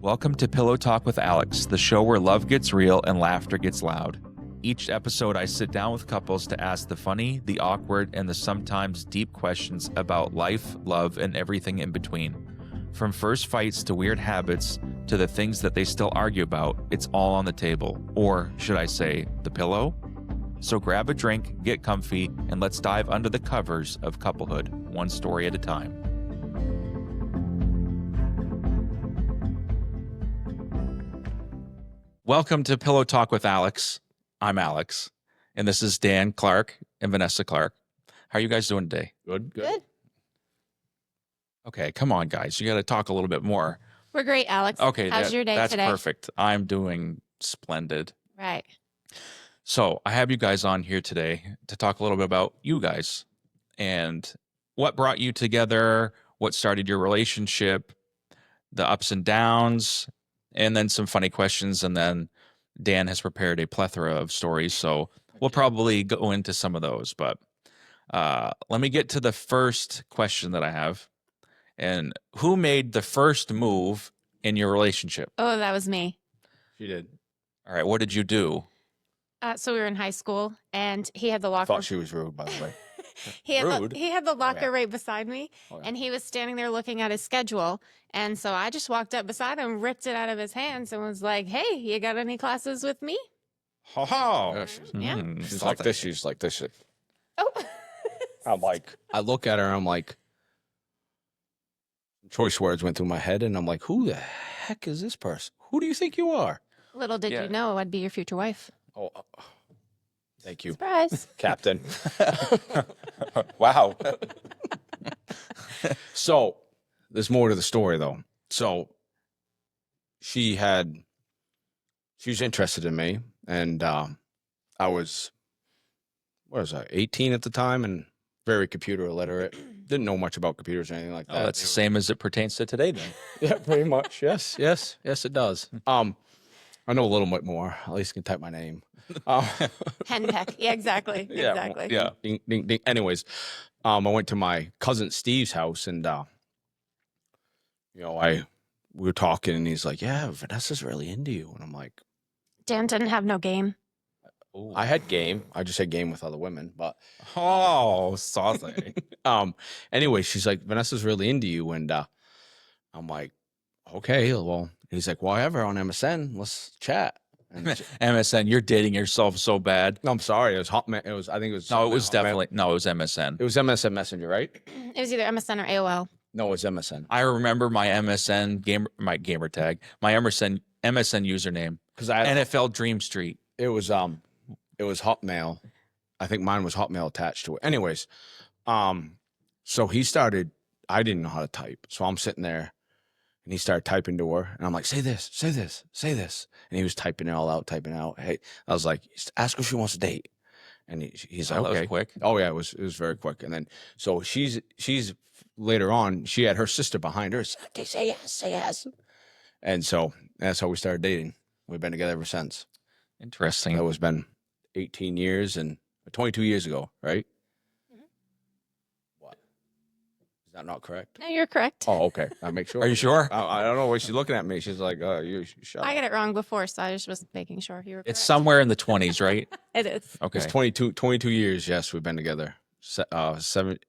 Welcome to Pillow Talk with Alex, the show where love gets real and laughter gets loud. Each episode, I sit down with couples to ask the funny, the awkward, and the sometimes deep questions about life, love, and everything in between. From first fights to weird habits to the things that they still argue about, it's all on the table. Or, should I say, the pillow? So grab a drink, get comfy, and let's dive under the covers of couplehood, one story at a time. Welcome to Pillow Talk with Alex. I'm Alex, and this is Dan Clark and Vanessa Clark. How are you guys doing today? Good. Okay, come on, guys. You got to talk a little bit more. We're great, Alex. Okay, how's your day that's today? perfect. I'm doing splendid. Right. So I have you guys on here today to talk a little bit about you guys and what brought you together, what started your relationship, the ups and downs, and then some funny questions. And then Dan has prepared a plethora of stories, so we'll probably go into some of those. But let me get to the first question that I have. And who made the first move in your relationship? Oh, that was me. She did. All right, what did you do? So we were in high school, and he had the locker. Thought she was rude, by the way. he had rude? he had the locker yeah. right beside me, and he was standing there looking at his schedule. And so I just walked up beside him, ripped it out of his hands, and was like, "Hey, you got any classes with me?" Ho ho! Yeah. She's like this. She's like this. Oh. I'm like, I look at her, I'm like, choice words went through my head, and I'm like, who the heck is this person? Who do you think you are? Little did you know I'd be your future wife. Oh, thank you, Surprise. Captain. Wow. So, there's more to the story, though. So, she was interested in me, and I was, 18 at the time, and very computer illiterate. Didn't know much about computers or anything like that. Oh, that's the same as it pertains to today, then. Yeah, pretty much. Yes, it does. I know a little bit more. At least I can type my name. Henpeck. Yeah, exacther. Exactly. Yeah. Ding, ding, ding. Anyways, I went to my cousin Steve's house, and we were talking, and he's like, "Yeah, Vanessa's really into you," and I'm like, Dan didn't have no game. I had game. I just had game with other women, but saucy. Anyway, she's like, Vanessa's really into you, and I'm like, okay, well, he's like, well, I have her on MSN. Let's chat. And MSN, you're dating yourself so bad. no, I'm sorry, it was Hotmail. It was Definitely it was MSN. It was MSN Messenger, right? It was either MSN or AOL. No, it was MSN. I remember my MSN my gamer tag, my MSN username, Because NFL Dream Street. it was Hotmail. I think mine was Hotmail attached to it. Anyways, so he started. I didn't know how to type, so I'm sitting there, and he started typing to her, and I'm like, say this, say this, say this, and he was typing it all out, typing it out. Hey, I was like, ask her if she wants to date, and he's like, That was okay, quick. Oh yeah, it was very quick. And then so she's later on, she had her sister behind her. Say yes, and so that's how we started dating. We've been together ever since. Interesting. That was been 18 years and 22 years ago, right? Mhm. What? Is that not correct? No, you're correct. Oh, okay. I make sure. Are you sure? I don't know why she's looking at me. She's like, you shut I up. got it wrong before, so I just was making sure you were correct. It's somewhere in the 20s, right? It is. Okay. It's 22 years. Yes, we've been together.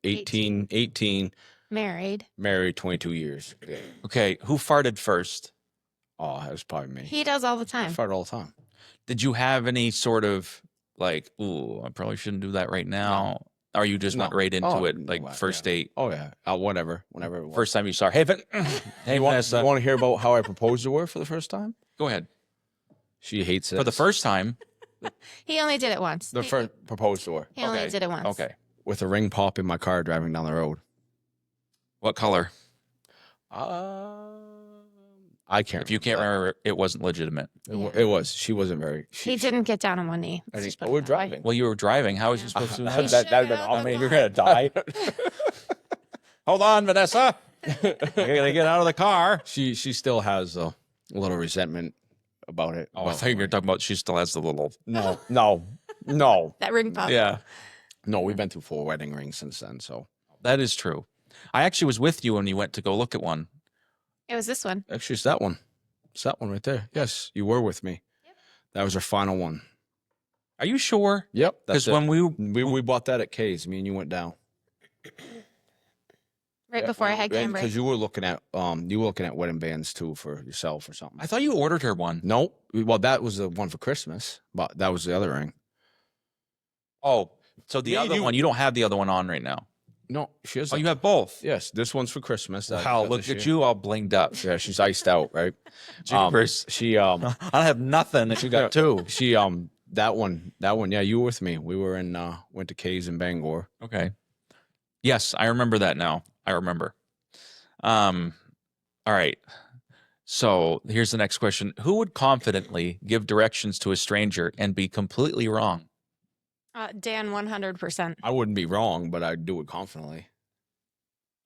18, Married. married 22 years. Yeah. Okay. Who farted first? Oh, that was probably me. He does all the I time. fart all the time. Did you have any sort of like, ooh, I probably shouldn't do that right now? Or you just went No. right into Oh, it, like no, first yeah. date? Oh yeah. Whenever it was. First time you saw her. Hey, hey, you want Vanessa. to hear about how I proposed to her for the first time? Go ahead. She hates it. For the first time. He only did it once. The first proposed to her. He only Okay. did it once. Okay. With a ring pop in my car driving down the road. What color? I can't. If you can't remember, it wasn't legitimate. It was. She wasn't very. He didn't get down on one knee. I Let's think- just put we're it that way. driving. Well, you were driving. How was you supposed to do He that? should've got out the car. die. Hold on, Vanessa. I gotta get out of the car. She still has a little resentment about it. Oh, I thought you were talking about she still has the little. No. That ring pop. Yeah, No, we've been through 4 wedding rings since then. So that is true. I actually was with you when you went to go look at one. It was this one. actually, it's that one. It's that one right there. Yes, you were with me. Yep. That was our final one. Are you sure? Yep. Because when We bought that at K's, me and you went down. Right before I had Cambry. Because you were looking at wedding bands too for yourself or something. I thought you ordered her one. Nope. Well, that was the one for Christmas, but that was the other ring. Oh, so the Me and other you- one, you don't have the other one on right now. No, she has. Oh, you have both. Yes, this one's for Christmas. Wow, look at you all blinged up. Yeah, she's iced out, right? Jeepers. She I don't have nothing. And you got two. She that one, yeah, you were with me. We were in went to K's in Bangor. Okay. Yes, I remember that now. I remember. All right. So here's the next question. Who would confidently give directions to a stranger and be completely wrong? Dan, 100%. I wouldn't be wrong, but I'd do it confidently.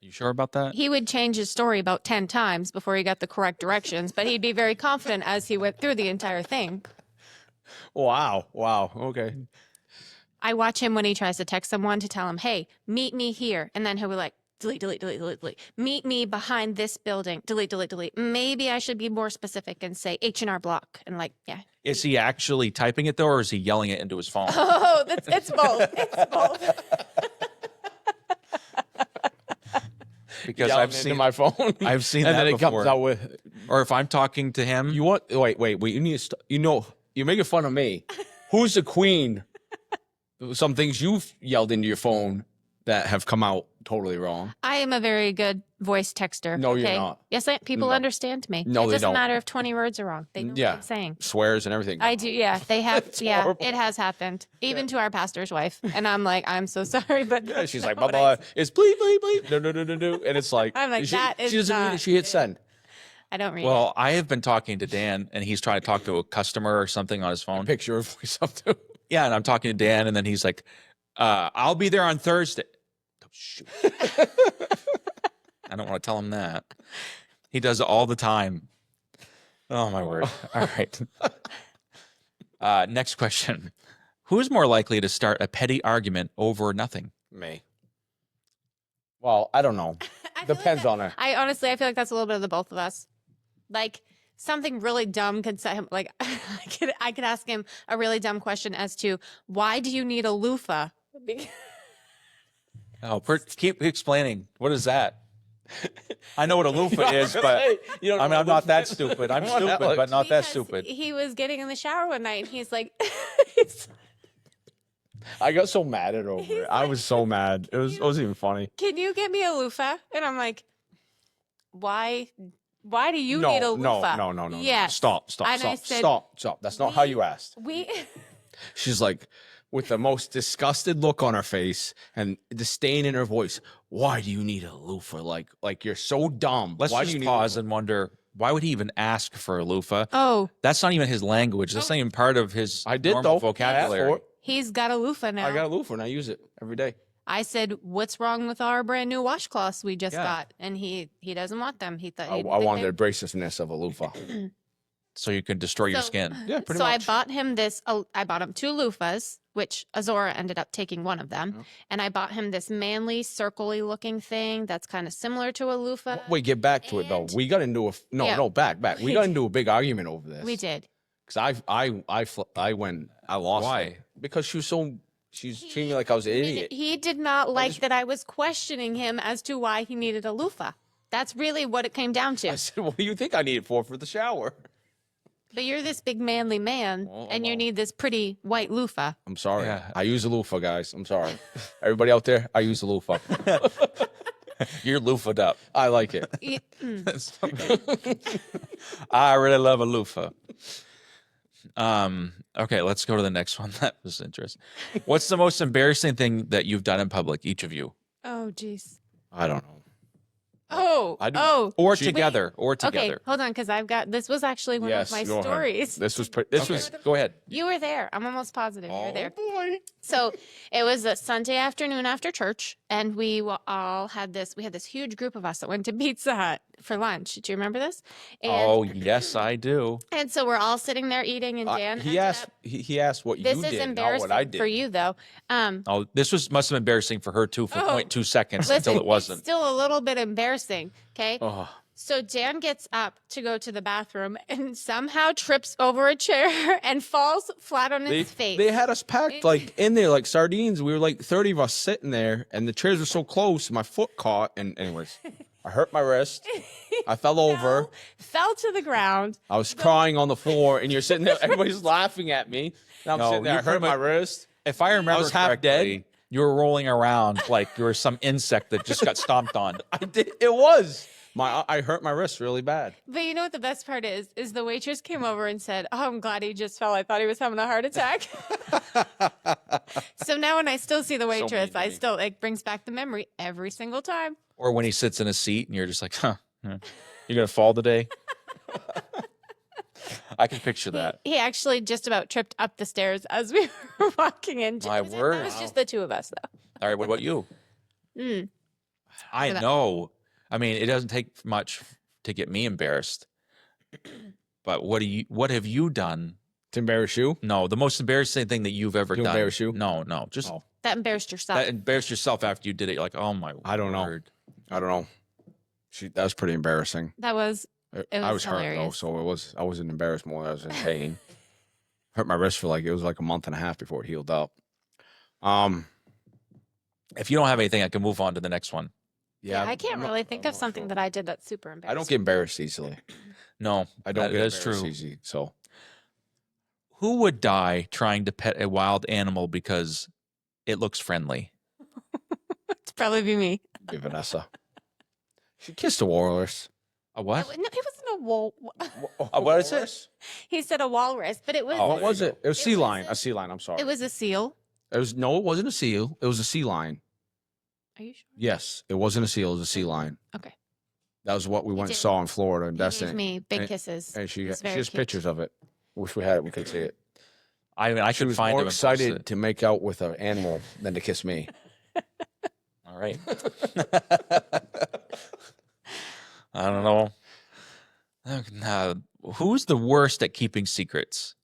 You sure about that? He would change his story about 10 times before he got the correct directions, but he'd be very confident as he went through the entire thing. Wow. Okay. I watch him when he tries to text someone to tell him, hey, meet me here. And then he'll be like, delete, delete, delete, delete, delete. Meet me behind this building. Delete, delete, delete. Maybe I should be more specific and say H&R Block. And like, yeah. Is he actually typing it though, or is he yelling it into his phone? Oh, it's both. It's both. Because Yelling I've into seen my phone. I've seen and that then it before. comes out with. Or if I'm talking to him, You want? Wait. You need to. You're making fun of me. Who's the queen? Some things you've yelled into your phone that have come out totally wrong. I am a very good voice texter. No, you're okay? not. Yes, people No. understand me. No, it they doesn't don't. matter if 20 words are wrong. They know Yeah. what I'm saying. Swears and everything. I do, yeah. They have, It's yeah. horrible. It has happened, even to our pastor's wife. And I'm like, I'm so sorry, but Yeah, she's that's like, not blah, what I blah. It's bleep, bleep, bleep. No. And it's like, I'm like, that is she doesn't read not it. She hits it. send. I don't read it. well, I have been talking to Dan, and he's trying to talk to a customer or something on his phone. Picture of voice up too. Yeah, and I'm talking to Dan, and then he's like, "I'll be there on Thursday." Oh, shoot. I don't want to tell him that. He does it all the time. Oh my word! All right. Next question: who is more likely to start a petty argument over nothing? Me. Well, I don't know. I feel Depends on her. I honestly, I feel like that's a little bit of the both of us. Like something really dumb could set him. Like I could ask him a really dumb question as to why do you need a loofah? Oh, keep explaining. What is that? I know what a loofah is, but I'm not that stupid. I'm stupid, but not that Because stupid. He was getting in the shower one night, and he's like, I got so mad at her over it. I was so mad. It wasn't even funny. "Can you get me a loofah?" And I'm like, "Why? Why do you need a loofah?" No. Yes. Stop. And I said, Stop. That's not how you asked. We. She's like, with the most disgusted look on her face and disdain in her voice. Why do you need a loofah? Like you're so dumb. Let's Why just do you need pause a and wonder, why would he even ask for a loofah? Oh, That's not even his language. That's not even part of his I did normal though. vocabulary. I asked for it. he's got a loofah now. I got a loofah and I use it every day. I said, "What's wrong with our brand new washcloths we just Yeah. got?" And he doesn't want them. He thought I wanted the abrasiveness of a loofah. So you can destroy your So- skin. Yeah, pretty so much. I bought him this. I bought him 2 loofahs, which Azora ended up taking one of them, Yeah. and I bought him this manly, circly looking thing that's kind of similar to a loofah. Wait, get back to it though. And- We got into a Yeah. back. We got into a big argument over this. We did. Because I lost. Why? it. Because she's treating me like I was an idiot. He did not like that I was questioning him as to why he needed a loofah. That's really what it came down I to. said, "What do you think I need it for the shower?" But you're this big manly man, Well, and you well. need this pretty white loofah. I'm sorry. Yeah. I use a loofah, guys. I'm sorry. Everybody out there, I use a loofah. You're loofah'd up. I like it. I really love a loofah. Okay, let's go to the next one. That was interesting. What's the most embarrassing thing that you've done in public, each of you? Oh, jeez. I don't know. Oh, I do- oh. Or She- together. Or Okay, together. hold on, because I've got this was actually one Yes, of my go ahead. stories. This was Go ahead. You were there. I'm almost positive you were there. boy. So it was a Sunday afternoon after church, and we all had this. We had this huge group of us that went to Pizza Hut for lunch. Do you remember this? And, Oh, yes, I do. and so we're all sitting there eating, and Dan. He ended asked. up- He asked what This you is did, not embarrassing what I did. for you, though. Oh, this must have been embarrassing for her too for Oh, 0.2 seconds Listen, until it wasn't. It's still a little bit embarrassing. Okay. Oh, So Dan gets up to go to the bathroom and somehow trips over a chair and falls flat on his face. They had us packed like in there like sardines. We were like 30 of us sitting there, and the chairs were so close. My foot caught, and anyways, I hurt my wrist. I fell over. Fell to the ground. I was crying on the floor, and you're sitting there. Everybody's laughing at me. And I'm No, sitting there. you I hurt my wrist. If I remember was half correctly, dead. you were rolling around like you were some insect that just got stomped on. I did. It was I hurt my wrist really bad. But you know what the best part is the waitress came over and said, "Oh, I'm glad he just fell. I thought he was having a heart attack." So now when I still see the waitress, mean to me. it brings back the memory every single time. Or when he sits in a seat and you're just like, huh, you're going to fall today? I can picture that. He actually just about tripped up the stairs as we were walking in. My word. It was just the two of us, though. All right, what about you? I What about- know. I mean, it doesn't take much to get me embarrassed. But what have you done? To embarrass you? No, the most embarrassing thing that you've ever To done. embarrass you? No, just That embarrassed yourself. that embarrassed yourself after you did it. You're like, oh my I don't know. word. I don't know. That was pretty embarrassing. That was I was hurt though, hilarious. so I wasn't embarrassed more. I was in pain. Hurt my wrist for like it was like a month and a half before it healed up. If you don't have anything, I can move on to the next one. Yeah, I can't really think of something that I did that's super embarrassing. I don't get embarrassed easily. No, I don't get that's embarrassed true. easy. So Who would die trying to pet a wild animal because it looks friendly? It's probably be me. be Vanessa. She kissed a walrus. A what? No, it wasn't a wall. What is it? He said a walrus, but it was. Oh, What was it? It was It sea was lion. a- A sea lion. I'm sorry. It was a seal. It was no. It wasn't a seal. It was a sea lion. Are you sure? Yes, it wasn't a seal. It was a sea lion. Okay. That was what we went and did. saw in Florida and He gave Destiny. me big and- kisses. And she It's she very has cute. pictures of it. Wish we had it. We could see it. I mean, I She could was find more him and post excited it. to make out with an animal than to kiss me. All right. I don't know. Who's the worst at keeping secrets?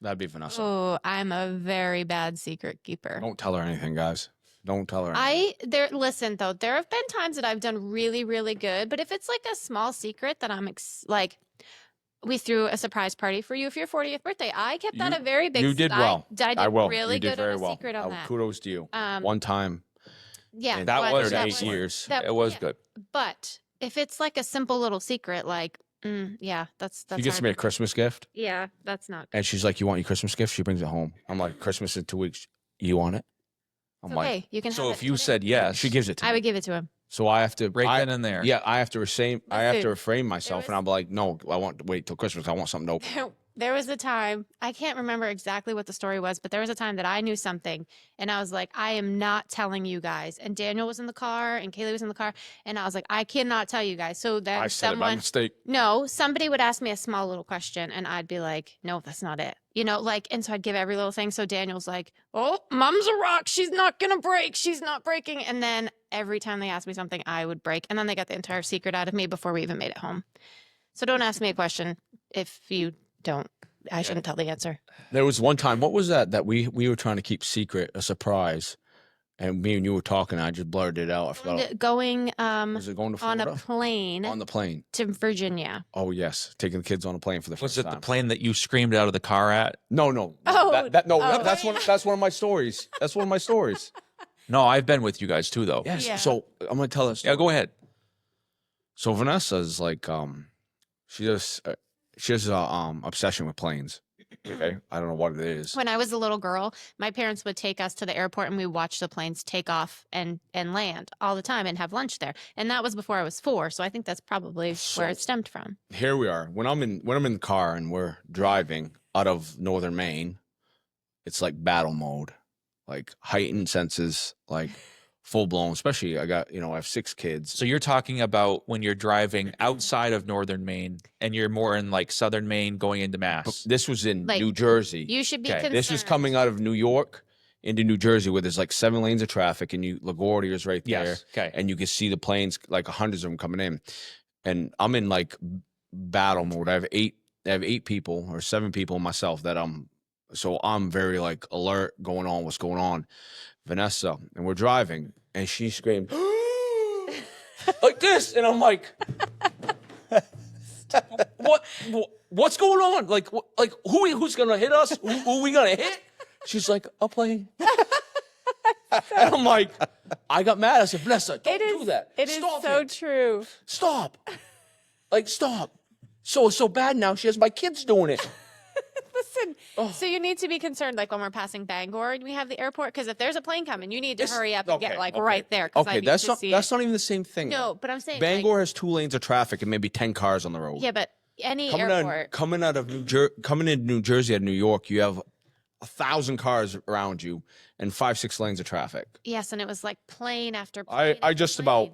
That'd be Vanessa. Oh, I'm a very bad secret keeper. Don't tell her anything, guys. Don't tell her. Anything. Listen though, there have been times that I've done really, really good, but if it's like a small secret that I'm like, we threw a surprise party for you for your 40th birthday. I kept that You- a very big. you did well. I did I will. really You did good very on a well. secret on that. Kudos to you. Um, One time. yeah, in That but was 38 was- years. that- It was yeah. good. But if it's like a simple little secret, like, yeah, that's She gets hard. me a Christmas gift, Yeah, that's not. and she's like, "You want your Christmas gift?" She brings it home. I'm like, "Christmas in 2 weeks. You want it?" I'm It's like, okay, you can. So have if it you today. said yes, she gives it to I me. would give it to him. So I have to break that in there. Yeah, I have to refrain. I have to Listen, refrain myself, and was- I'm like, "No, I want to wait till Christmas. I want something to open." There was a time, I can't remember exactly what the story was, but there was a time that I knew something and I was like, I am not telling you guys. And Daniel was in the car and Kaylee was in the car. And I was like, I cannot tell you guys. So then I said it by mistake. somebody would ask me a small little question and I'd be like, no, that's not it. And so I'd give every little thing. So Daniel's like, oh, mom's a rock. She's not going to break. She's not breaking. And then every time they asked me something, I would break. And then they got the entire secret out of me before we even made it home. So don't ask me a question if you don't. I shouldn't tell the answer. There was one time. What was that we were trying to keep secret, a surprise, and me and you were talking. I just blurted it out. I forgot. Going Was it going to on Florida? a plane On the plane. to Virginia. Oh yes, taking the kids on a plane for the Was first it time. the plane that you screamed out of the car at? No. Oh, That's one of my stories. That's one of my stories. No, I've been with you guys too, though. Yes. Yeah. So I'm gonna tell us. Yeah, go ahead. So Vanessa's like, she has a obsession with planes. Okay, I don't know what it is. When I was a little girl, my parents would take us to the airport and we watched the planes take off and land all the time and have lunch there. And that was before I was 4, so I think that's probably where it stemmed from. Here we are. When I'm in the car and we're driving out of northern Maine, it's like battle mode, like heightened senses, like full blown. Especially I have 6 kids. So you're talking about when you're driving outside of northern Maine and you're more in like southern Maine going into Mass. This was in Like, New Jersey. You should be Okay, concerned. This was coming out of New York into New Jersey, where there's like 7 lanes of traffic, and LaGuardia is right there. Yes. Okay. And you can see the planes, like hundreds of them coming in. And I'm in like battle mode. I have 8 people or 7 people myself so I'm very like alert what's going on. Vanessa, and we're driving, and she screamed like this, and I'm like, What's going on? Like who's gonna hit us? Who we gonna hit? She's like, a plane. And I'm like, I got mad. I said, Vanessa, don't do that. It is Stop so it. true. Stop. Like, stop. So it's so bad now. She has my kids doing it. Listen, so you need to be concerned, like when we're passing Bangor and we have the airport, because if there's a plane coming, you need to hurry up and get right there. Okay, that's not even the same thing. No, but I'm saying Bangor has 2 lanes of traffic and maybe 10 cars on the road. Yeah, but any airport coming into New Jersey out of New York, you have 1,000 cars around you and 5-6 lanes of traffic. Yes, and it was like plane after plane. I just about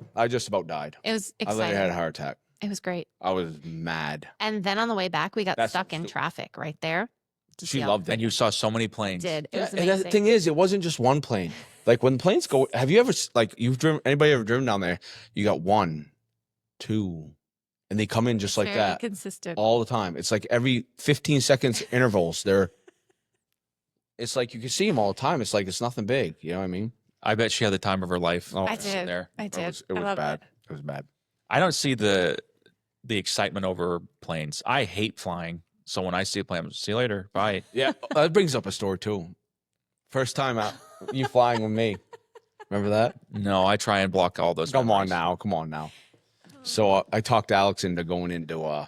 died. It was exciting. I literally had a heart attack. It was great. I was mad. And then on the way back, we got stuck in traffic right there. She loved it. And you saw so many planes. It was amazing. And the thing is, it wasn't just one plane. Like when planes go, have you ever anybody ever driven down there? You got 1, 2, and they come in just like that. Consistent. All the time. It's like every 15 seconds intervals. It's like you can see them all the time. It's like it's nothing big. You know what I mean? I bet she had the time of her life. I did. There. I did. It was bad. It was bad. I don't see the excitement over planes. I hate flying. So when I see a plane, I'm, see you later. Bye. Yeah, that brings up a story too. First time out, you flying with me. Remember that? No, I try and block all those. Come on memories. now. So I talked Alex into going into.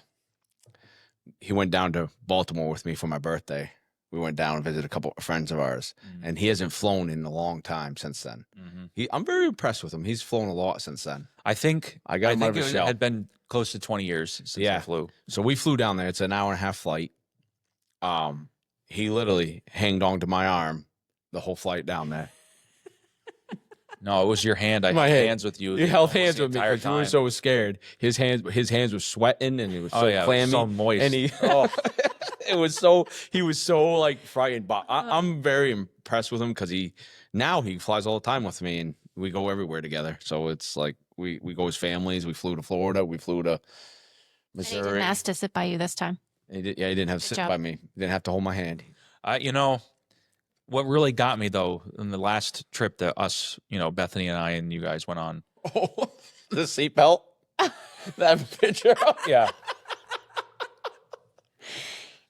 He went down to Baltimore with me for my birthday. We went down and visited a couple of friends of ours, and he hasn't flown in a long time since then. I'm very impressed with him. He's flown a lot since then. I think I got him out of his it shell. had been close to 20 years since I flew. So we flew down there. It's an 1.5-hour flight. He literally hanged on to my arm the whole flight down there. No, it was your hand. I My held hand. hands with you. You held hands the with me entire because you were time. so scared. His hands were sweating and it was so Oh, yeah, it was clammy, so moist. And he, he was so like frightened. But I'm very impressed with him because he flies all the time with me and we go everywhere together. So it's like we go as families. We flew to Florida. We flew to Missouri. And he didn't ask to sit by you this time. He didn't have to sit by me. He didn't have to hold my hand. You know, what really got me though in the last trip that us, Bethany and I and you guys went on. Oh, the seatbelt. That picture. Yeah.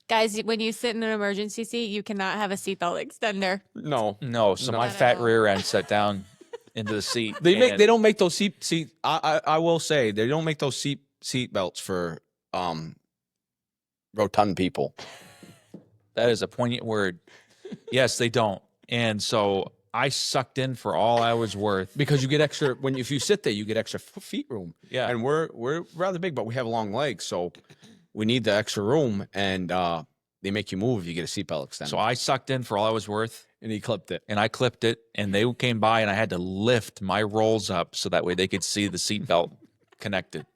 Guys, when you sit in an emergency seat, you cannot have a seatbelt extender. No. So my Not at fat all. rear end set down into the seat. They don't make those seat. I will say they don't make those seat belts for rotund people. That is a poignant word. Yes, they don't. And so I sucked in for all I was worth. Because you get extra if you sit there, you get extra feet room. Yeah. And we're rather big, but we have long legs, so we need the extra room. And they make you move if you get a seatbelt extender. So I sucked in for all I was worth. And he clipped it. And I clipped it, and they came by, and I had to lift my rolls up so that way they could see the seatbelt connected.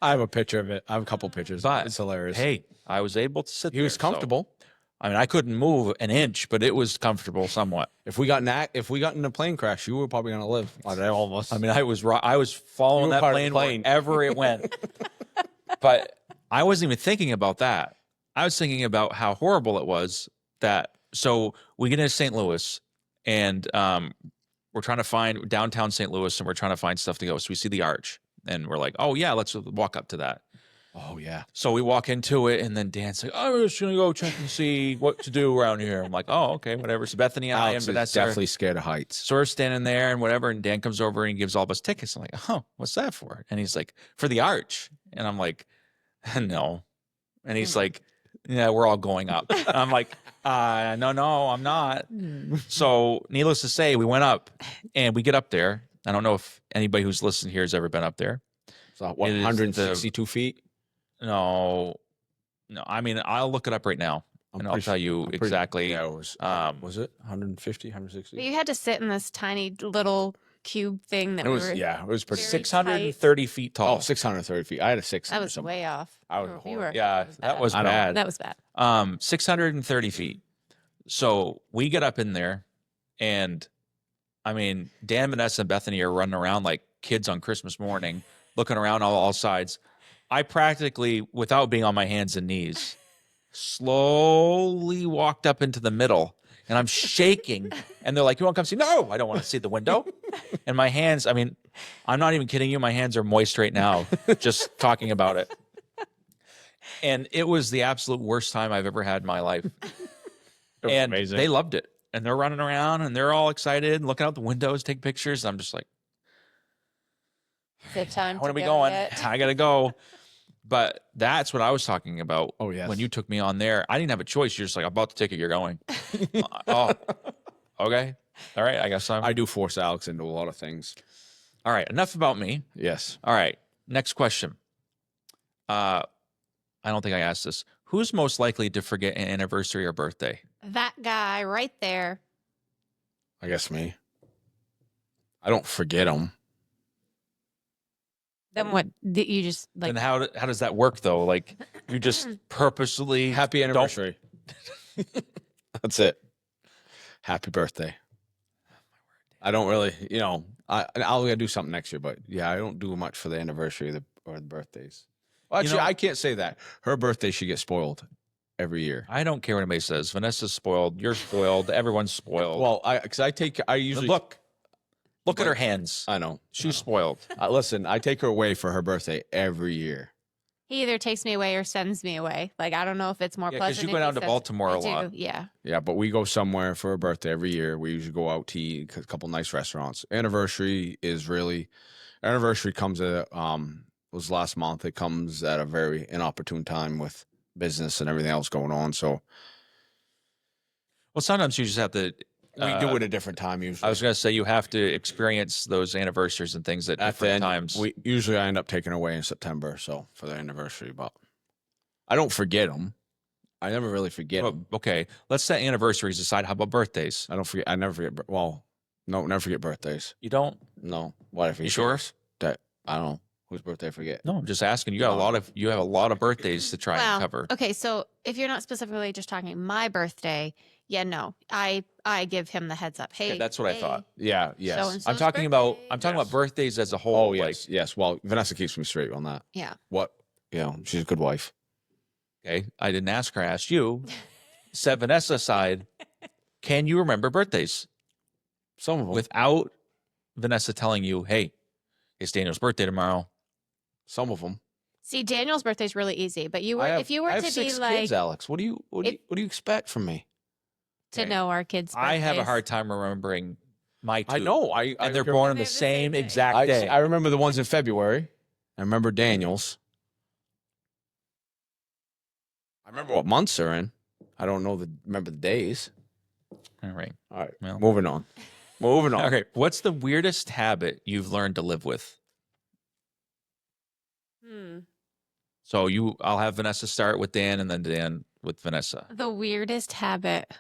I have a picture of it. I have a couple pictures. But it's hilarious. Hey, I was able to sit there. He was comfortable. So, I mean, I couldn't move an inch, but it was comfortable somewhat. If we got in a plane crash, you were probably gonna live. Almost. I mean, I was following that plane wherever it went. But I wasn't even thinking about that. I was thinking about how horrible it was that. So we get into St. Louis, and we're trying to find downtown St. Louis, and we're trying to find stuff to go. So we see the Arch, and we're like, oh yeah, let's walk up to that. Oh yeah. So we walk into it, and then Dan's like, "Oh, we're just gonna go check and see what to do around here." I'm like, "Oh, okay, whatever." So Bethany and Alex I, is definitely scared of heights. So we're standing there and whatever, and Dan comes over and he gives all of us tickets. I'm like, "Oh, what's that for?" And he's like, "For the Arch." And I'm like, "No." And he's like, "Yeah, we're all going up." And I'm like, no, I'm not." So needless to say, we went up, and we get up there. I don't know if anybody who's listening here has ever been up there. So what? It is 162 feet. No. I mean, I'll look it up right now, and I'll tell you exactly. Yeah, it was. Was it 150, 160? But you had to sit in this tiny little cube thing that It was. we were. Yeah, it was pretty. Very 630 feet tall. Oh, 630 feet. I had a 6. That was way off. I was You were- Yeah, that was I know. bad. That was bad. 630 feet. So we get up in there, and I mean, Dan, Vanessa, and Bethany are running around like kids on Christmas morning, looking around all sides. I practically, without being on my hands and knees, slowly walked up into the middle, and I'm shaking. And they're like, "You want to come see?" No, I don't want to see the window. And my hands, I mean, I'm not even kidding you. My hands are moist right now, just talking about it. And it was the absolute worst time I've ever had in my life. was And amazing. they loved it. And they're running around and they're all excited, looking out the windows, take pictures. I'm just like, Is it time when to are we go going? yet? I got to go. But that's what I was talking about. Oh, yes. When you took me on there, I didn't have a choice. You're just like, I bought the ticket. You're going. Oh, okay. All right. I guess I do force Alex into a lot of things. All right. Enough about me. Yes. All right. Next question. I don't think I asked this. Who's most likely to forget an anniversary or birthday? That guy right there. I guess me. I don't forget them. Then what? You just like And how does that work though? Like you just purposely Happy anniversary. That's it. Happy birthday. I don't really, I'll gotta do something next year, but yeah, I don't do much for the anniversary or the birthdays. Well, actually, I can't say that. Her birthday should get spoiled every year. I don't care what anybody says. Vanessa's spoiled. You're spoiled. Everyone's spoiled. Well, I usually Look at her hands. I know. She's spoiled. Listen, I take her away for her birthday every year. he either takes me away or sends me away. Like I don't know if it's more Yeah, because pleasant. you go if he down to sends- Baltimore I a lot. do, yeah. Yeah, but we go somewhere for her birthday every year. We usually go out to eat a couple nice restaurants. Anniversary comes at was last month. It comes at a very inopportune time with business and everything else going on. So Well, sometimes you just have to. we do it at a different time usually. I was going to say you have to experience those anniversaries and things at At the different end, times. I end up taking her away in September, so for the anniversary. But I don't forget them. I never really forget Well, them. okay, let's set anniversaries aside. How about birthdays? I don't forget. I never forget. Well, no, never forget birthdays. You don't? No, what if You sure? that? I don't know whose birthday I forget. No, I'm just asking. You have a lot of birthdays to try and cover. Okay, so if you're not specifically just talking my birthday, yeah, no, I give him the heads up. Hey, Yeah, that's what I hey, thought. Yeah. Yes. So-and-so's I'm talking about birthday. birthdays as a whole. Oh yes, yes. Well, Vanessa keeps me straight on that. Yeah. What? She's a good wife. Okay, I didn't ask her. I asked you. Set Vanessa aside. Can you remember birthdays Some of them. without Vanessa telling you, "Hey, it's Daniel's birthday tomorrow"? Some of them. See, Daniel's birthday is really easy, but if you were I have to be 6 like kids, Alex. What do you expect from me? to know our kids' birthdays. I have a hard time remembering my two. I know. And they're born on They the have the same same day. exact day. I remember the ones in February. I remember Daniel's. I remember what months are in. I don't remember the days. All right. All right. Well. Moving on. Moving on. Okay. What's the weirdest habit you've learned to live with? So I'll have Vanessa start with Dan, and then Dan with Vanessa. The weirdest habit.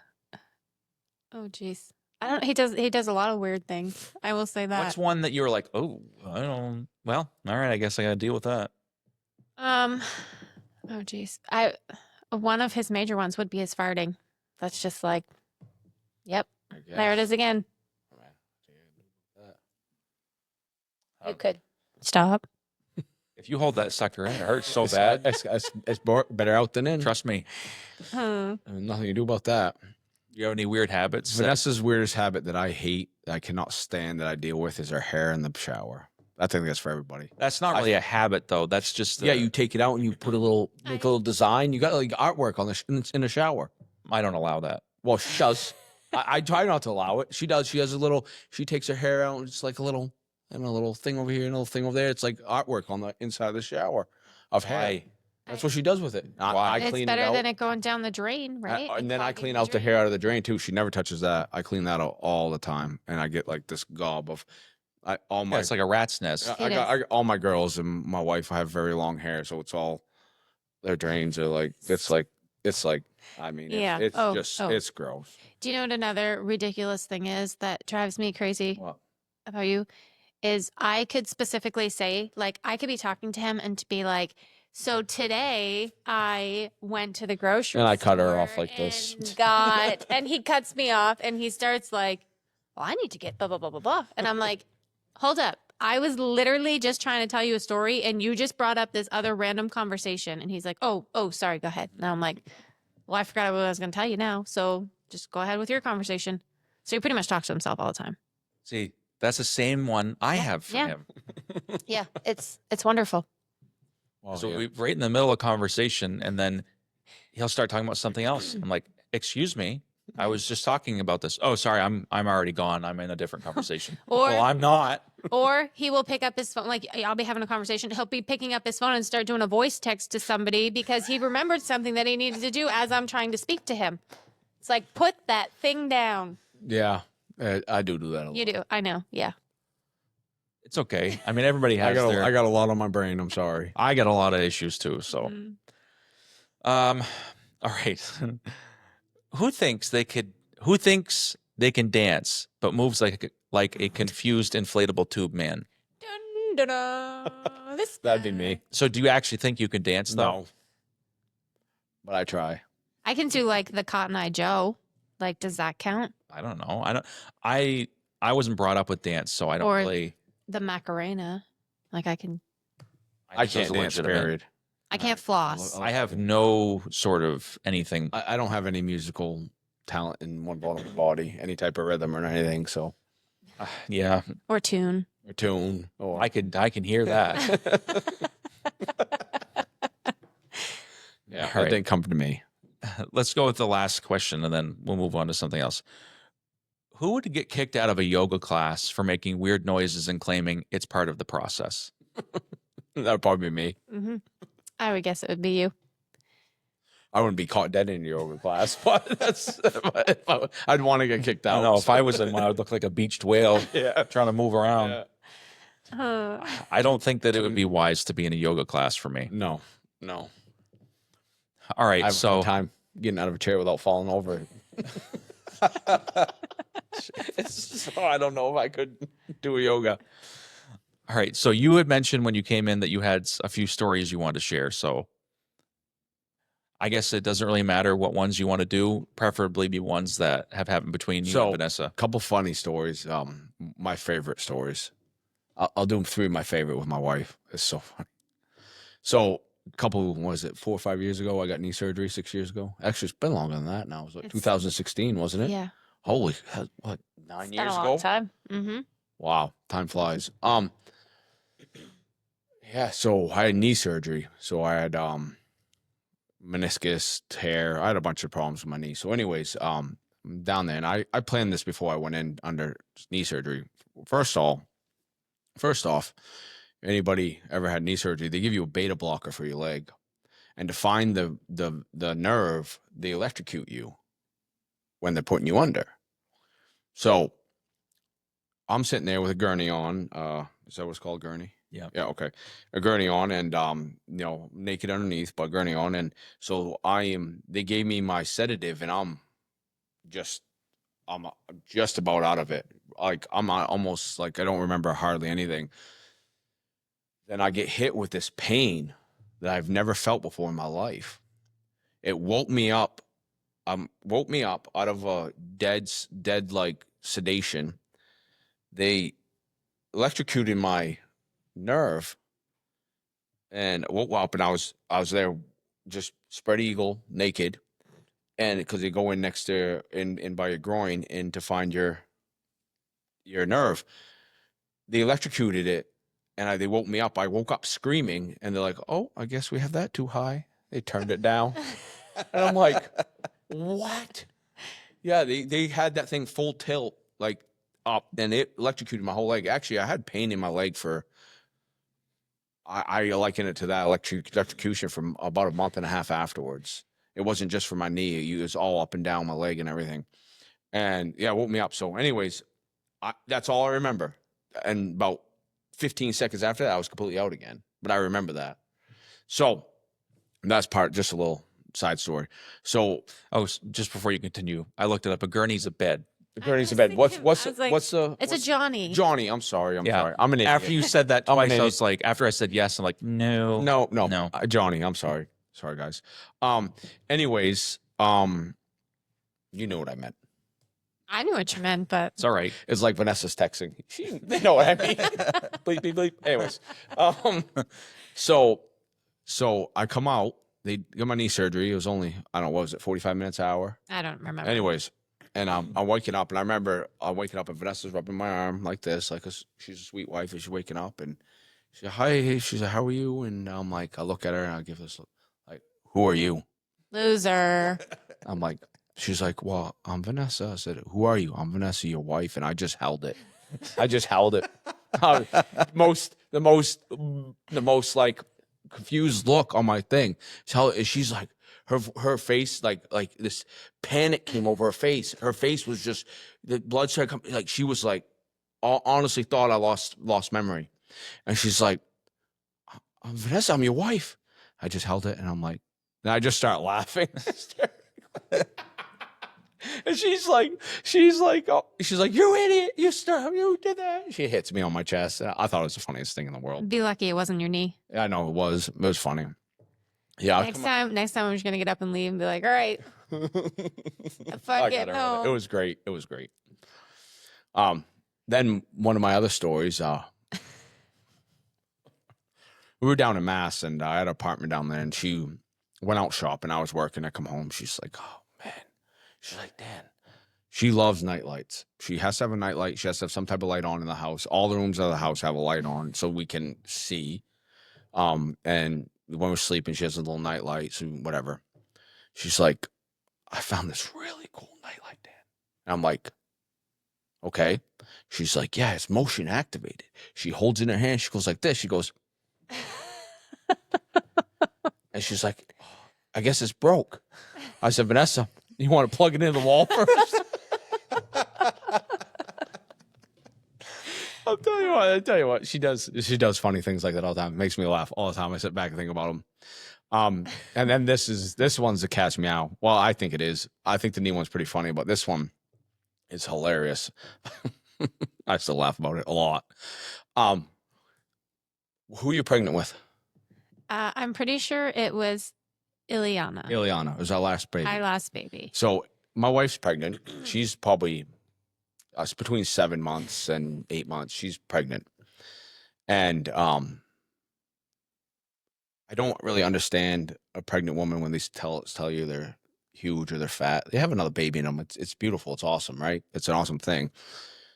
Oh, jeez. I don't. He does a lot of weird things. I will say that. What's one that you were like, oh, I don't. Well, all right. I guess I got to deal with that. Oh, jeez. One of his major ones would be his farting. That's just like, yep, there it is again. You could stop. If you hold that sucker in, it hurts so bad. It's better out than in. Trust me. Hmm. There's nothing you do about that. You have any weird habits? Vanessa's weirdest habit that I hate, that I cannot stand, that I deal with is her hair in the shower. I think that's for everybody. That's not really a habit, though. That's just Yeah, you take it out and you put make a little design. You got like artwork on in the shower. I don't allow that. Well, she does. I try not to allow it. She does. She has she takes her hair out and it's like a little thing over here and a little thing over there. It's like artwork on the inside of the shower of hair. Why? That's what she does with it. I It's clean better it out. than it going down the drain, right? And then I clogging clean the out the drain. hair out of the drain too. She never touches that. I clean that out all the time, and I get like this gob of all my. Yeah, it's like a rat's nest. It is. All my girls and my wife have very long hair, so it's all their drains are like it's like I mean Yeah. it's Oh, just oh. it's gross. Do you know what another ridiculous thing is that drives me crazy What? about you? Is I could specifically say, like, I could be talking to him and to be like, so today I went to the grocery And I cut her store off like this. and he cuts me off and he starts like, well, I need to get blah, blah, blah, blah, blah. And I'm like, hold up. I was literally just trying to tell you a story and you just brought up this other random conversation. And he's like, oh, sorry, go ahead. And I'm like, well, I forgot what I was going to tell you now. So just go ahead with your conversation. So he pretty much talks to himself all the time. See, that's the same one I have for yeah. him. Yeah, it's wonderful. Well, So yeah. we right in the middle of conversation, and then he'll start talking about something else. I'm like, excuse me, I was just talking about this. Oh, sorry, I'm already gone. I'm in a different conversation. Or- well, I'm not. Or he will pick up his phone, like I'll be having a conversation. He'll be picking up his phone and start doing a voice text to somebody because he remembered something that he needed to do as I'm trying to speak to him. It's like, put that thing down. Yeah, I do that a lot. You do. I know. Yeah. It's okay. I mean, everybody has their. I got a lot on my brain. I'm sorry. I got a lot of issues too. So, Mhm. all right. Who thinks they can dance but moves like a confused inflatable tube man? Dun, dun, dun. This That'd be guy. me. So do you actually think you can dance though? No, but I try. I can do like the Cotton Eye Joe. Like, does that count? I don't know. I wasn't brought up with dance, so I don't Or- really. The Macarena. Like, I I think can't those are dance. legitimate. Period. can't floss. I have no sort of anything. I don't have any musical talent in one part of my body, any type of rhythm or anything. So Yeah, Or tune. a tune. Oh, I can hear that. yeah, All that right. didn't come to me. Let's go with the last question, and then we'll move on to something else. Who would get kicked out of a yoga class for making weird noises and claiming it's part of the process? That would probably be me. Mm-hmm. I would guess it would be you. I wouldn't be caught dead in a yoga class, but I'd want to get kicked I out. don't know. If I was in one, I would look like a beached whale yeah, trying to move around. yeah. I don't think that it would be wise to be in a yoga class for me. No. All right, I have a so hard time getting out of a chair without falling over. It's just, I don't know if I could do a yoga. all right, so you had mentioned when you came in that you had a few stories you wanted to share. So I guess it doesn't really matter what ones you want to do. Preferably be ones that have happened between you and Vanessa. A couple funny stories. My favorite stories. I'll do 3 of my favorite with my wife. It's so funny. So a couple, was it 4 or 5 years ago? I got knee surgery 6 years ago. Actually, it's been longer than that now. It was like It's- 2016, wasn't it? Yeah. Holy, what, 9 It's been years a long ago? time. Mm-hmm. Wow, time flies. Yeah, so I had knee surgery. So I had meniscus tear. I had a bunch of problems with my knee. So anyways, down there, and I planned this before I went in under knee surgery. First off, anybody ever had knee surgery, they give you a beta blocker for your leg. And to find the nerve, they electrocute you when they're putting you under. So I'm sitting there with a gurney on. Is that what's called, gurney? Yeah. Yeah, okay. A gurney on and naked underneath, but gurney on. And so they gave me my sedative and I'm just about out of it. Like I'm almost like I don't remember hardly anything. Then I get hit with this pain that I've never felt before in my life. It woke me up out of a dead like sedation. They electrocuted my nerve and woke up, and I was there just spread eagle, naked, and because they go in next to in by your groin and to find your nerve, they electrocuted it, and they woke me up. I woke up screaming, and they're like, "Oh, I guess we have that too high." They turned it down, and I'm like, "What?" Yeah, they had that thing full tilt, like up, and it electrocuted my whole leg. Actually, I had pain in my leg for. I liken it to that electrocution from about a month and a half afterwards. It wasn't just for my knee; it was all up and down my leg and everything. And yeah, it woke me up. So, anyways, that's all I remember. And about 15 seconds after that, I was completely out again. But I remember that. So that's just a little side story. So, Just before you continue, I looked it up. A gurney's a bed. the gurney's a was bed. thinking- I was like, What's the? It's a Johnny. Johnny. I'm sorry. I'm Yeah. sorry. I'm an idiot. After you said that I'm an twice, I idiot. was like, after I said yes, I'm like, no. No. Johnny. I'm sorry. Sorry, guys. Anyways, you know what I meant. I knew what you meant, but It's all right. It's like Vanessa's texting. They know what I mean. Bleep, bleep, bleep. Anyways, so I come out. They got my knee surgery. It was only, I don't know, what was it, 45 minutes, an hour? I don't remember. Anyways, and I'm waking up, and I remember waking up, and Vanessa's rubbing my arm like this, like she's a sweet wife, and she's waking up, and She's like, hi. She's like, how are you? And I'm like, I look at her and I give this look, like, who are you? Loser. I'm like, she's like, well, I'm Vanessa. I said, who are you? I'm Vanessa, your wife. And I just held it. I just held it. The most like confused look on my thing. She's like, her face, like this panic came over her face. Her face was just, the blood started coming. Like she was like, honestly thought I lost memory. And she's like, I'm Vanessa, I'm your wife. I just held it and I'm like, and I just start laughing. And she's like, oh, she's like, you idiot, you did that. She hits me on my chest. I thought it was the funniest thing in the world. Be lucky it wasn't your knee. I know it was funny. Yeah. Next time I'm just gonna get up and leave and be like, all right, fuck it. No. It was great. It was great. Then one of my other stories, we were down in Mass and I had an apartment down there and she went out shopping. I was working. I come home. She's like, oh man. She's like, Dan. She loves night lights. She has to have a night light. She has to have some type of light on in the house. All the rooms of the house have a light on so we can see. And when we're sleeping, she has a little night light, so whatever. She's like, I found this really cool night light, Dan. And I'm like, okay. She's like, yeah, it's motion activated. She holds it in her hand. She goes like this. She goes, and she's like, I guess it's broke. I said, Vanessa, you want to plug it into the wall first? I tell you what, she does funny things like that all the time. It makes me laugh all the time. I sit back and think about them. And then this one's the cat's meow. Well, I think it is. I think the knee one's pretty funny, but this one is hilarious. I still laugh about it a lot. Who are you pregnant with? I'm pretty sure it was Ileana. Ileana. It was our last baby. Our last baby. So my wife's pregnant. She's probably between 7 months and 8 months. She's pregnant. And I don't really understand a pregnant woman when they tell you they're huge or they're fat. They have another baby in them. It's beautiful. It's awesome, right? It's an awesome thing.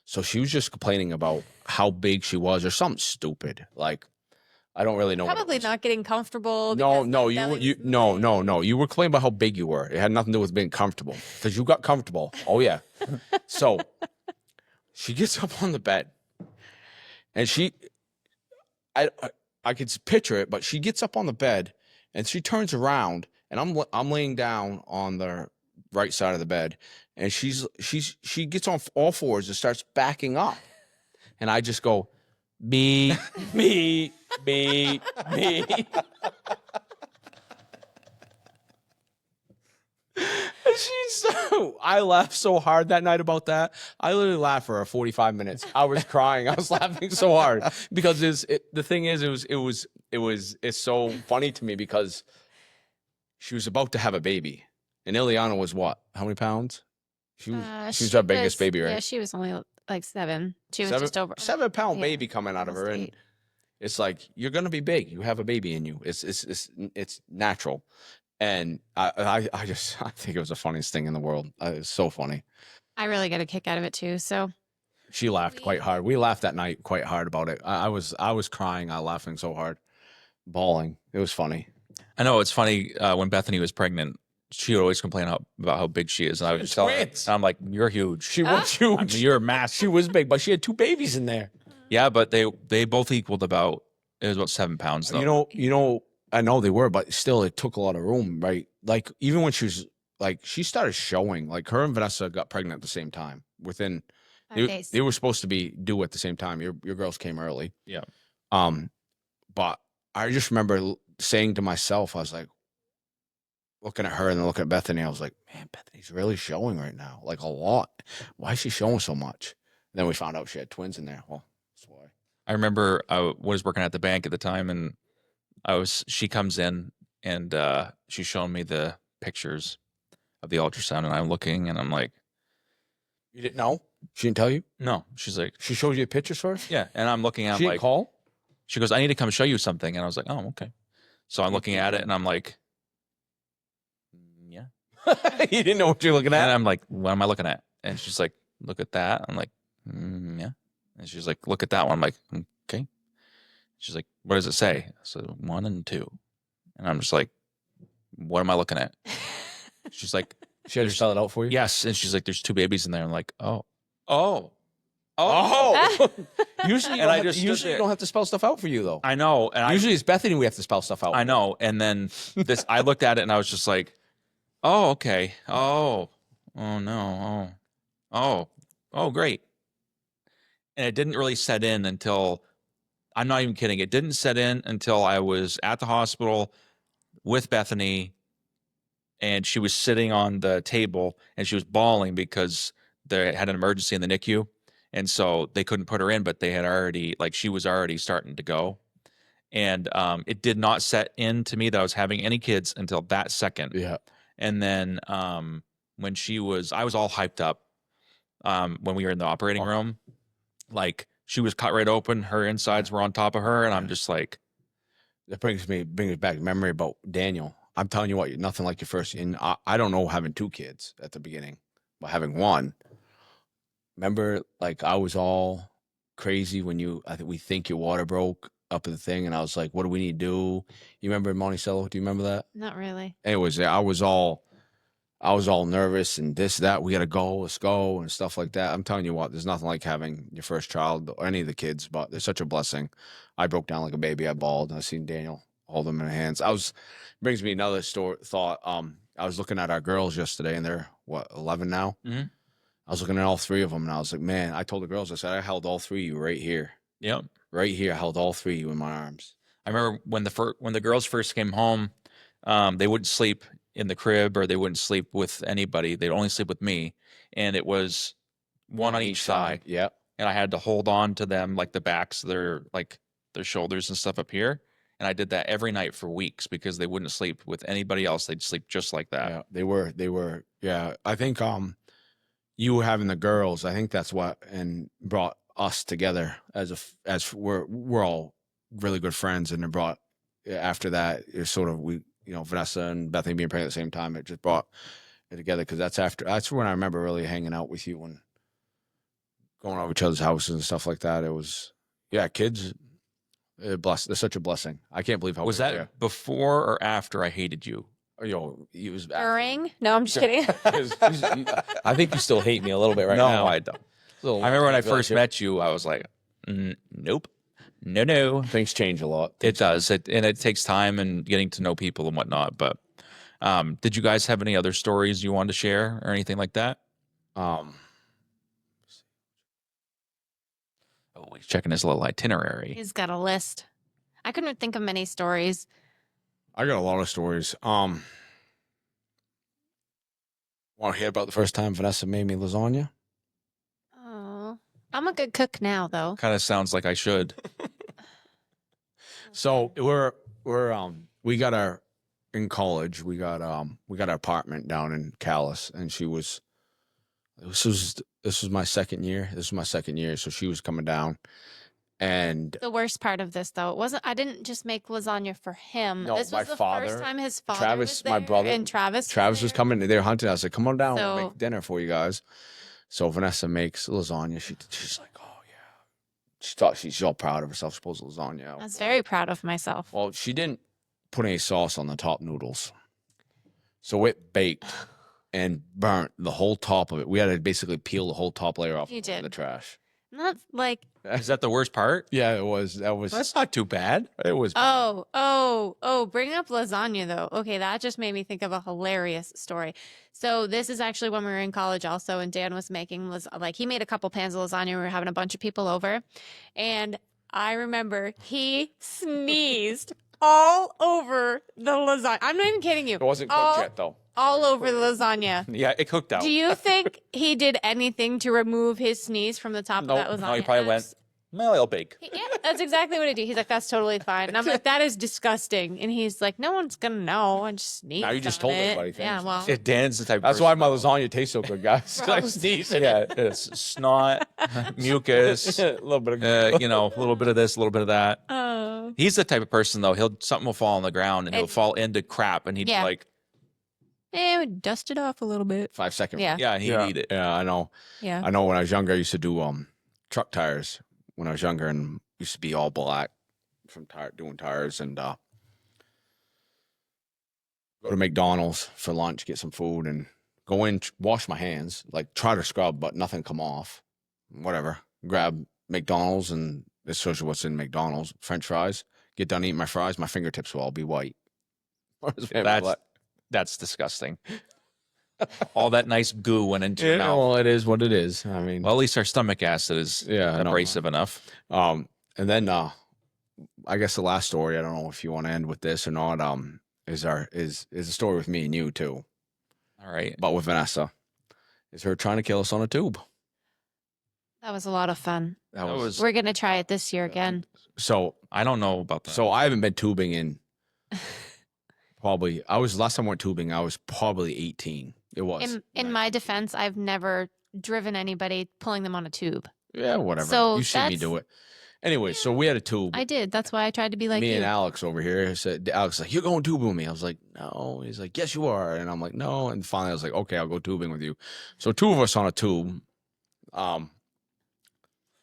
So she was just complaining about how big she was or something stupid. Like, I don't really know. Probably not getting comfortable. No, you were complaining about how big you were. It had nothing to do with being comfortable because you got comfortable. Oh yeah. So she gets up on the bed and I could picture it, but she gets up on the bed and she turns around and I'm laying down on the right side of the bed and she gets on all fours and starts backing up. And I just go, me. And I laughed so hard that night about that. I literally laughed for 45 minutes. I was crying. I was laughing so hard because the thing is, it's so funny to me because she was about to have a baby, and Ileana was what? How many pounds? She was our biggest baby, right? Yeah, she was only like 7. She was just over 7-pound baby coming out of her, and it's like you're gonna be big. You have a baby in you. It's natural. And I think it was the funniest thing in the world. It's so funny. I really get a kick out of it too. So she laughed quite hard. We laughed that night quite hard about it. I was crying, laughing so hard, bawling. It was funny. I know it's funny when Bethany was pregnant. She would always complain about how big she is, and I would just tell her, and I'm like, "You're huge. She was huge. I mean, you're massive. She was big, but she had 2 babies in there. Yeah, but they both equaled about 7 pounds though. You know. I know they were, but still, it took a lot of room, right? Like, even when she was, like, she started showing, like, her and Vanessa got pregnant at the same time. Within, they were supposed to be due at the same time. Your girls came early. Yeah. But I just remember saying to myself, I was like, looking at her and then looking at Bethany, I was like, man, Bethany's really showing right now, like, a lot. Why is she showing so much? And then we found out she had twins in there. Well, that's why. I remember I was working at the bank at the time, and she comes in and she's showing me the pictures of the ultrasound, and I'm looking and I'm like, you didn't know? She didn't tell you? No. She's like, she showed you the pictures first? Yeah. And I'm looking at she didn't call? She goes, I need to come show you something. And I was like, oh, okay. So I'm looking at it and I'm like, yeah. You didn't know what you're looking at? And I'm like, what am I looking at? And she's like, look at that. I'm like, yeah. And she's like, look at that one. I'm like, okay. She's like, what does it say? So 1 and 2. And I'm just like, what am I looking at? She's like, She had to spell it out for you? yes. And she's like, there's 2 babies in there. I'm like, oh. Usually, And I just stood usually you there. don't have to spell stuff out for you, though. I know. And Usually it's Bethany we have to spell stuff out. I know. And then I looked at it and I was just like, oh, okay. Oh no. Oh, great. And it didn't really set in until, I'm not even kidding. It didn't set in until I was at the hospital with Bethany and she was sitting on the table and she was bawling because they had an emergency in the NICU. And so they couldn't put her in, but they had already, like, she was already starting to go. And it did not set in to me that I was having any kids until that second. Yeah. And then when I was all hyped up when we were in the operating room. Like, she was cut right open. Her insides were on top of her. And I'm just like. That brings me back memory about Daniel. I'm telling you what, nothing like your first. And I don't know having 2 kids at the beginning, but having 1. Remember, like, I was all crazy when we think your water broke up in the thing, and I was like, what do we need to do? You remember Monticello? Do you remember that? Not really. Anyways, I was all nervous and this, that, we gotta go, let's go, and stuff like that. I'm telling you what, there's nothing like having your first child or any of the kids, but it's such a blessing. I broke down like a baby, I bawled, and I seen Daniel hold them in her hands. Brings me another thought. I was looking at our girls yesterday, and they're 11 now. Mm-hmm. I was looking at all 3 of them, and I was like, man, I told the girls, I said, I held all 3 of you right here. Yep. Right here, I held all 3 of you in my arms. I remember when the girls first came home, they wouldn't sleep in the crib or they wouldn't sleep with anybody. They'd only sleep with me. And it was one on each side. Yep. And I had to hold on to them, like the backs, their shoulders and stuff up here. And I did that every night for weeks because they wouldn't sleep with anybody else. They'd sleep just like that. Yeah, they were. Yeah. I think you having the girls, I think that's what and brought us together as we're all really good friends, and it brought after that it's sort of Vanessa and Bethany being pregnant at the same time, it just brought it together because that's when I remember really hanging out with you and going over each other's houses and stuff like that. It was kids. They're such a blessing. I can't believe how was that before or after I hated you? He was During? No, I'm just kidding. I think you still hate me a little bit right No, now. I don't. I remember when I first met you, I was like, nope, no. Things change a lot. It does. And it takes time and getting to know people and whatnot. But did you guys have any other stories you wanted to share or anything like that? He's checking his little itinerary. He's got a list. I couldn't think of many stories. I got a lot of stories. Want to hear about the first time Vanessa made me lasagna? Oh, I'm a good cook now, though. Kind of sounds like I should. So we got in college. We got an apartment down in Calais, and this was my second year. So she was coming down, and The worst part of this, though, it wasn't. I didn't just make lasagna for him. No, this my was the father, first time his father Travis, was there, my brother, and Travis was there. coming. They were hunting. I said, "Come on down, we'll So- make dinner for you guys." So Vanessa makes lasagna. She's like, "Oh yeah." She thought she's all proud of herself. She pulls lasagna out. I was very proud of myself. Well, she didn't put any sauce on the top noodles, so it baked and burnt the whole top of it. We had to basically peel the whole top layer off You in the did. trash. Not like, Is that the worst part? Yeah, it was. That was. That's not too bad. It was. bring up lasagna, though. Okay, that just made me think of a hilarious story. So this is actually when we were in college also, and Dan was making, he made a couple pans of lasagna. We were having a bunch of people over, and I remember he sneezed all over the lasagna. I'm not even kidding you. It wasn't cooked yet, though. All over the lasagna. Yeah, it cooked out. Do you think he did anything to remove his sneeze from the top of that lasagna? No, he probably went, well, it'll bake. Yeah, that's exactly what he did. He's like, that's totally fine. And I'm like, that is disgusting. And he's like, no one's going to know. I just sneezed. Now you just on told it. everybody, Yeah, thanks. well. Yeah, Dan's the type of That's person. why my lasagna tastes so good, guys. I sneeze in Yeah, it. it's snot, mucus, A little bit of. a little bit of this, a little bit of that. Oh. He's the type of person, though, something will fall on the ground and he'll fall into crap and he'd Yeah. be like, We dust it off a little bit. 5 seconds. Yeah. yeah, he'd eat it. Yeah, I know. Yeah. I know. When I was younger, I used to do truck tires. When I was younger, and used to be all black from doing tires, and go to McDonald's for lunch, get some food, and go in, wash my hands, like try to scrub, but nothing come off. Whatever. Grab McDonald's, and this shows you what's in McDonald's. French fries. Get done eating my fries, my fingertips will all be white. That's disgusting. All that nice goo went into your mouth. Well, it is what it is. I mean, Well, at least our stomach acid is abrasive enough. and then I guess the last story, I don't know if you want to end with this or not, is a story with me and you too. All right. But with Vanessa. Is her trying to kill us on a tube. That was a lot of fun. That was We're going to try it this year again. So I don't know about that. So I haven't been tubing in last time I went tubing, I was probably 18. It was. In my defense, I've never driven anybody pulling them on a tube. Yeah, whatever. So you see me do it. Anyway, so we had a tube. I did. That's why I tried to be like me you. and Alex over here said, Alex like, you're going tubing with me. I was like, no. He's like, yes, you are. And I'm like, no. And finally I was like, okay, I'll go tubing with you. So two of us on a tube.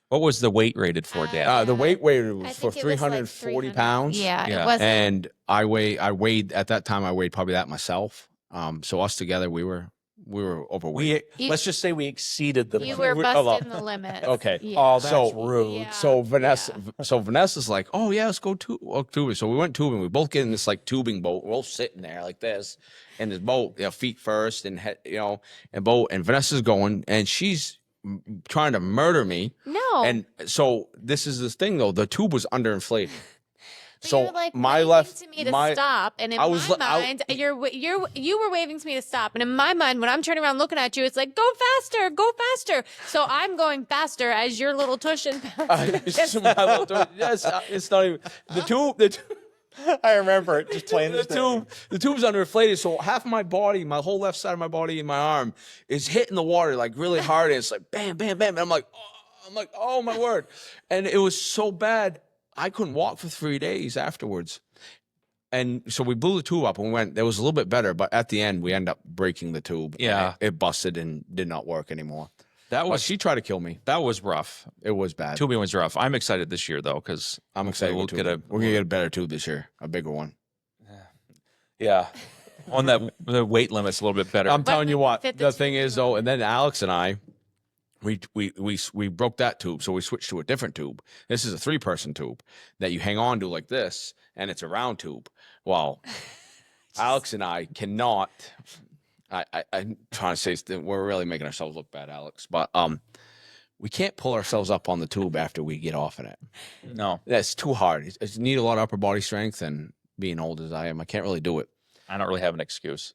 What was the weight rated for, Dan? The weight rated I was for think it was like 340 300. pounds. Yeah, Yeah. it wasn't. And I weighed at that time, I weighed probably that myself. So us together, we were overweight. Let's just say we exceeded the. You were busting the limit. Okay. Yeah. Oh, that's So- rude. Yeah. So Vanessa's like, oh yeah, let's go tubing. So we went tubing. We both get in this like tubing boat. We're all sitting there like this in this boat, feet first and head, and boat. And Vanessa's going, and she's trying to murder me. No. And so this is this thing though. The tube was underinflated. But So you were like my waving left, to me to my stop, and in I was my li- I- mind, you were waving to me to stop, and in my mind, when I'm turning around looking at you, it's like go faster. So I'm going faster as your little tush and yes, it's not even the tube. I remember it just playing The tube's underinflated, so half of my body, my whole left side of my body and my arm is hitting the water like really hard, and it's like bam, bam, bam. And I'm like, oh my word. And it was so bad, I couldn't walk for 3 days afterwards. And so we blew the tube up and we went, it was a little bit better, but at the end we ended up breaking the tube. Yeah. It busted and did not work anymore. That But was she tried to kill me. that was rough. It was bad. Tubing was rough. I'm excited this year though, because I'm excited. we'll We're get gonna get a better tube this year, a bigger one. Yeah. on that the weight limit's a little bit better. I'm telling you what, fit the the thing tube is though, and then Alex and I, we broke that tube, so we switched to a different tube. This is a 3-person tube that you hang on to like this, and it's a round tube. Well, Alex and I cannot. I'm trying to say we're really making ourselves look bad, Alex, but we can't pull ourselves up on the tube after we get off in it. No, That's too hard. It need a lot of upper body strength, and being old as I am, I can't really do it. I don't really have an excuse.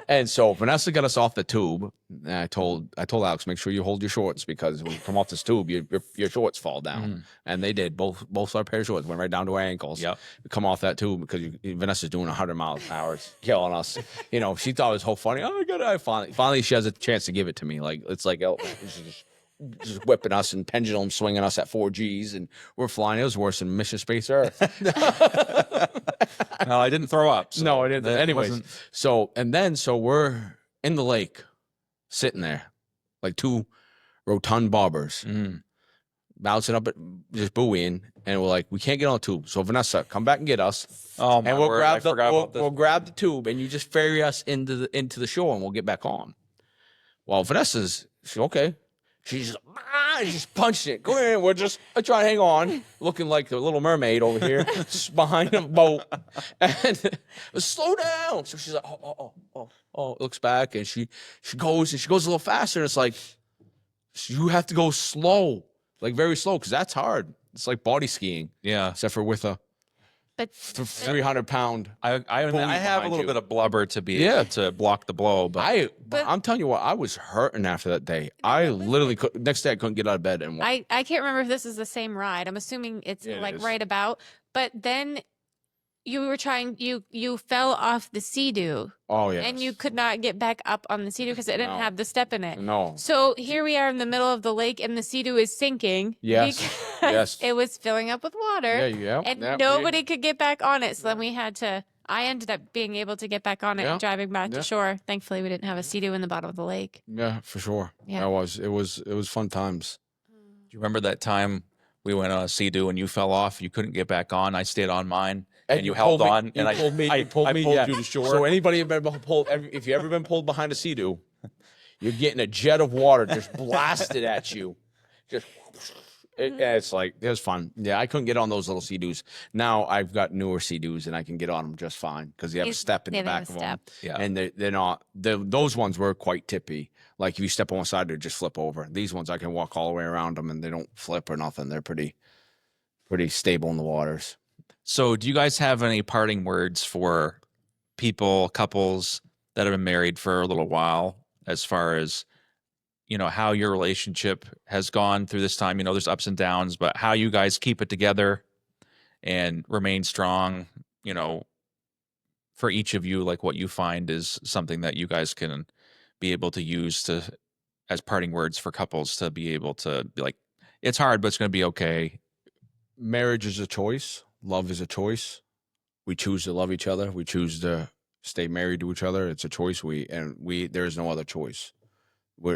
And so Vanessa got us off the tube. And I told Alex, make sure you hold your shorts, because when you come off this tube, your shorts fall down. And they did. Both our pair of shorts went right down to our ankles. Yep. We come off that tube because Vanessa's doing 100 miles an hour, killing us. She thought it was so funny. Oh, I got it. Finally, she has a chance to give it to me. Like it's like she's just whipping us and pendulum swinging us at 4 Gs, and we're flying. It was worse than Mission Space Earth. No, I didn't throw up. So No, I didn't. that Anyways, wasn't- so we're in the lake, sitting there, like two rotund bobbers, bouncing up, just buoying, and we're like, we can't get on the tube. So Vanessa, come back and get us, Oh my and we'll word, I grab the forgot about this. we'll grab the tube, and you just ferry us into the shore, and we'll get back on. Well, she's okay. She's punching it. Go ahead. We're just trying to hang on, looking like the Little Mermaid over here behind the boat. And slow down. So she's like, oh. Looks back, and she goes a little faster. And it's like, you have to go slow, like very slow, because that's hard. It's like body skiing, Yeah, except for with a But 300-pound. I have a behind little you. bit of blubber to be Yeah. able to block the blow, but I'm telling you what, I was hurting after that day. I literally next day I couldn't get out of bed and walk. I can't remember if this is the same ride. I'm assuming it's Yeah, it like is. right about. But then you fell off the Sea-Doo, Oh yeah, and you could not get back up on the Sea-Doo because it didn't No. have the step in it. no. So here we are in the middle of the lake, and the Sea-Doo is sinking. Yes. because Yes. it was filling up with water. Yeah. And yeah, nobody could get back on it. So then we had to. I ended up being able to get back on it, Yeah. and driving back Yeah. to shore. Thankfully, we didn't have a Sea-Doo in the bottom of the lake. Yeah, for sure. Yeah. It was fun times. do you remember that time We went on a sea-doo and you fell off. You couldn't get back on. I stayed on mine, and you held pulled me- on. You And pulled me. I You pulled me. pulled Yeah. you to shore. So anybody have been pulled? If you ever been pulled behind a sea-doo, you're getting a jet of water just blasted at you. Just. It's like, it was fun. Yeah, I couldn't get on those little sea-doos. Now I've got newer sea-doos and I can get on them just fine because you have a step in the they have back a of them. Yeah. And they're not, those ones were quite tippy. Like if you step on one side, they just flip over. These ones I can walk all the way around them and they don't flip or nothing. They're pretty stable in the waters. So, do you guys have any parting words for people, couples that have been married for a little while, as far as, you know, how your relationship has gone through this time? You know, there's ups and downs, but how you guys keep it together and remain strong, you know, for each of you, like what you find is something that you guys can be able to use to as parting words for couples to be able to be like, it's hard, but it's going to be okay. Marriage is a choice. Love is a choice. We choose to love each other. We choose to stay married to each other. It's a choice. There is no other choice.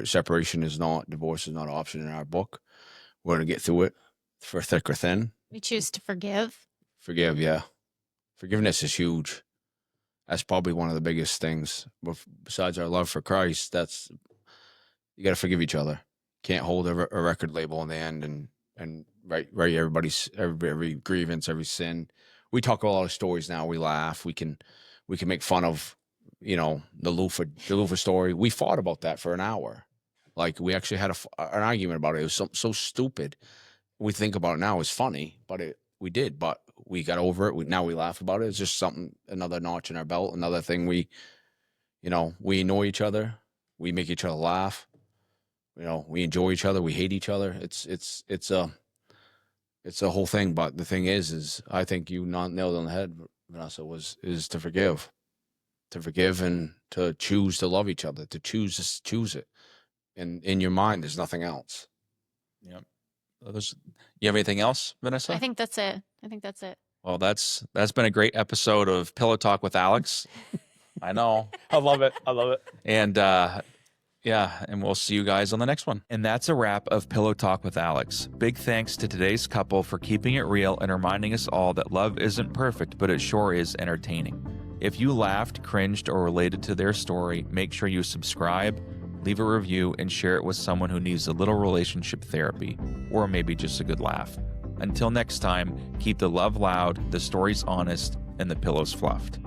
Separation is not, divorce is not an option in our book. We're going to get through it for thick or thin. We choose to forgive. Forgive, yeah. Forgiveness is huge. That's probably one of the biggest things. Besides our love for Christ, you got to forgive each other. Can't hold a record label in the end and write every grievance, every sin. We talk a lot of stories now. We laugh. We can make fun of, you know, the loofah story. We fought about that for an hour. Like we actually had an argument about it. It was so stupid. We think about it now as funny, but we did. But we got over it. Now we laugh about it. It's just another notch in our belt. Another thing we annoy each other. We make each other laugh. You know, we enjoy each other. We hate each other. It's a whole thing. But the thing is I think you nailed it on the head, Vanessa, is to forgive. To forgive and to choose to love each other, to choose it. And in your mind, there's nothing else. Yep. You have anything else, Vanessa? I think that's it. Well, that's been a great episode of Pillow Talk with Alex. I know. I love it. And yeah, and we'll see you guys on the next one. And that's a wrap of Pillow Talk with Alex. Big thanks to today's couple for keeping it real and reminding us all that love isn't perfect, but it sure is entertaining. If you laughed, cringed, or related to their story, make sure you subscribe, leave a review, and share it with someone who needs a little relationship therapy, or maybe just a good laugh. Until next time, keep the love loud, the stories honest, and the pillows fluffed.